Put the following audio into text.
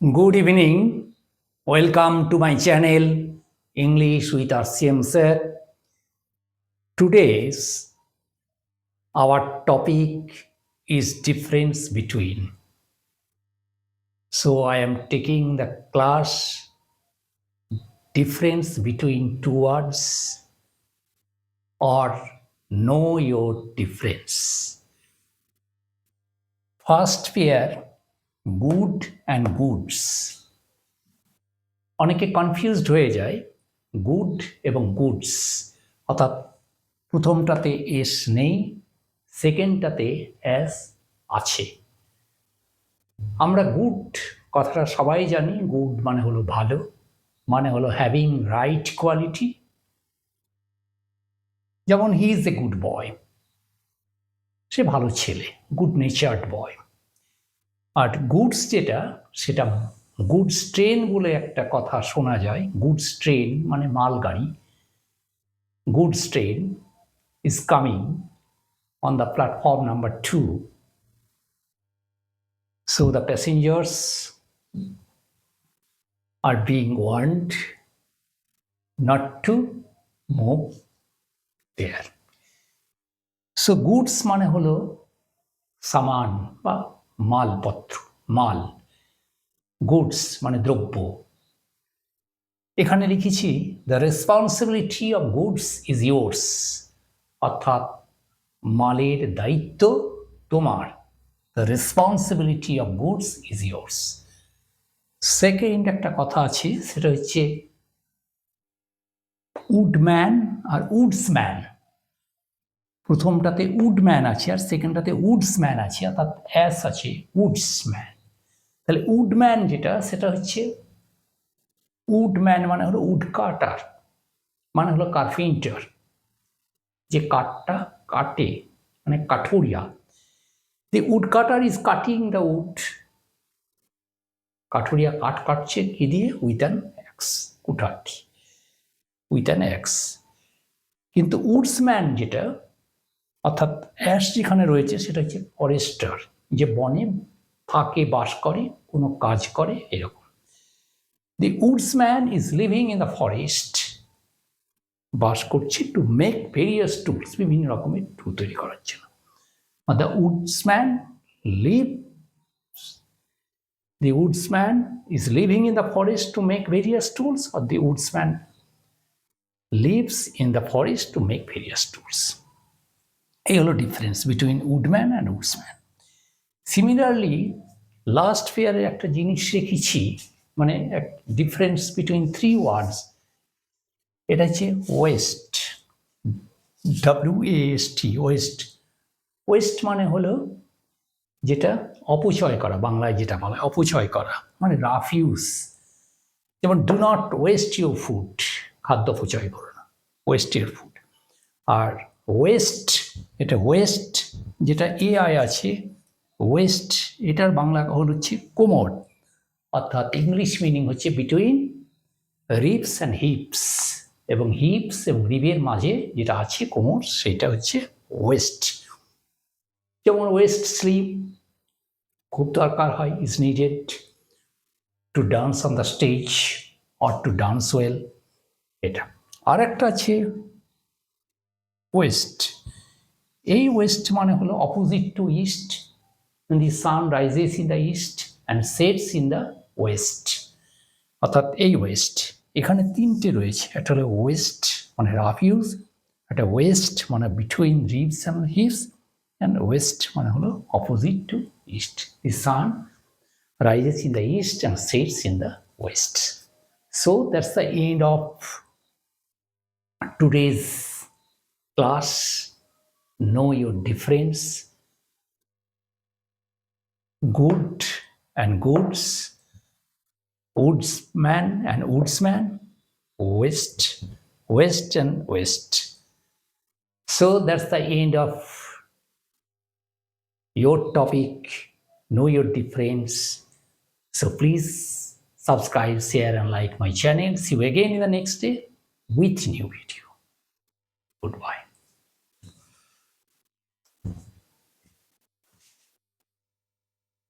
Good evening. Welcome to my channel English with RCM Sir. Today's our topic is difference between. So I am taking the class difference between two words or know your difference. First pair good and goods. অনেকে confused হয়ে যায় good এবং goods, অর্থাৎ প্রথমটাতে S নেই, সেকেন্ডটাতে S আছে। আমরা good কথাটা সবাই জানি, গুড মানে হলো ভালো, মানে হলো হ্যাভিং রাইট কোয়ালিটি। যেমন he is a good boy, সে ভালো ছেলে, গুড নেচার্ড বয়। আর গুডস যেটা, সেটা গুডস ট্রেন বলে একটা কথা শোনা যায়। গুডস ট্রেন মানে মালগাড়ি। Goods train is coming on the platform number 2. So the passengers are being warned not to move there. So goods মানে হলো সামান বা মালপত্র, মাল। গুডস মানে দ্রব্য। এখানে লিখেছি the responsibility of goods is yours, অর্থাৎ মালের দায়িত্ব তোমার। The responsibility of goods is yours. Second একটা কথা আছে, সেটা হচ্ছে উডম্যান আর উডসম্যান। প্রথমটাতে উডম্যান আছে আর সেকেন্ডটাতে উডসম্যান আছে, অর্থাৎ অ্যাস আছে উডসম্যান। তাহলে উডম্যান যেটা, সেটা হচ্ছে উডম্যান মানে হলো উড কাটার, মানে হলো কার্পেন্টার, যে কাঠটা কাটে, মানে কাঠুরিয়া। The wood cutter is cutting the wood. কাঠুরিয়া কাঠ কাটছে কি দিয়ে? উইথ অ্যান অ্যাক্স, কুঠারটি, উইথ অ্যান অ্যাক্স। কিন্তু উডসম্যান যেটা, অর্থাৎ অ্যাশ যেখানে রয়েছে, সেটা হচ্ছে ফরেস্টার, যে বনে ফাঁকে বাস করে, কোনো কাজ করে, এরকম। The woodsman is living in the forest, বাস করছে টু মেক ভেরিয়াস টুলস, বিভিন্ন রকমের টুল তৈরি করার জন্য। The woodsman the woodsman is living in the forest to make various tools, or the woodsman lives in the forest to make various tools. এই হলো difference between woodman and woodsman. Similarly last পেয়ারে একটা জিনিস শিখেছি, মানে difference between three words. এটা হচ্ছে West, WAST, West. West মানে হলো যেটা অপচয় করা, বাংলায় যেটা বলে অপচয় করা, মানে রাফিউজ। যেমন do not waste your food, খাদ্য অপচয় করো না, ওয়েস্ট ইউর ফুড। আর ওয়েস্ট, এটা ওয়েস্ট যেটা AI আছে, ওয়েস্ট এটার বাংলা হচ্ছে কোমর, অর্থাৎ ইংলিশ মিনিং হচ্ছে বিটুইন রিবস অ্যান্ড হিপস, এবং হিপস এবং রিবের মাঝে যেটা আছে কোমর, সেটা হচ্ছে ওয়েস্ট। যেমন ওয়েস্ট স্লিভ খুব দরকার হয়, is needed to dance on the stage or to dance well, এটা। আর একটা আছে ওয়েস্ট। এই ওয়েস্ট মানে হলো opposite to east, the sun rises in the east and sets in the West, অর্থাৎ এই ওয়েস্ট। এখানে তিনটে রয়েছে, একটা হলো ওয়েস্ট মানে রাফিউজ, একটা ওয়েস্ট মানে between ribs and hips, and west মানে হলো opposite to east. The sun rises in the east and sets in the west. So that's the end of today's class. Know your difference. Good and goods, woodsman and woodsman, west, west and west. So that's the end of your topic, know your difference. So please subscribe, share and like my channel. See you again in the next day with new video. Goodbye.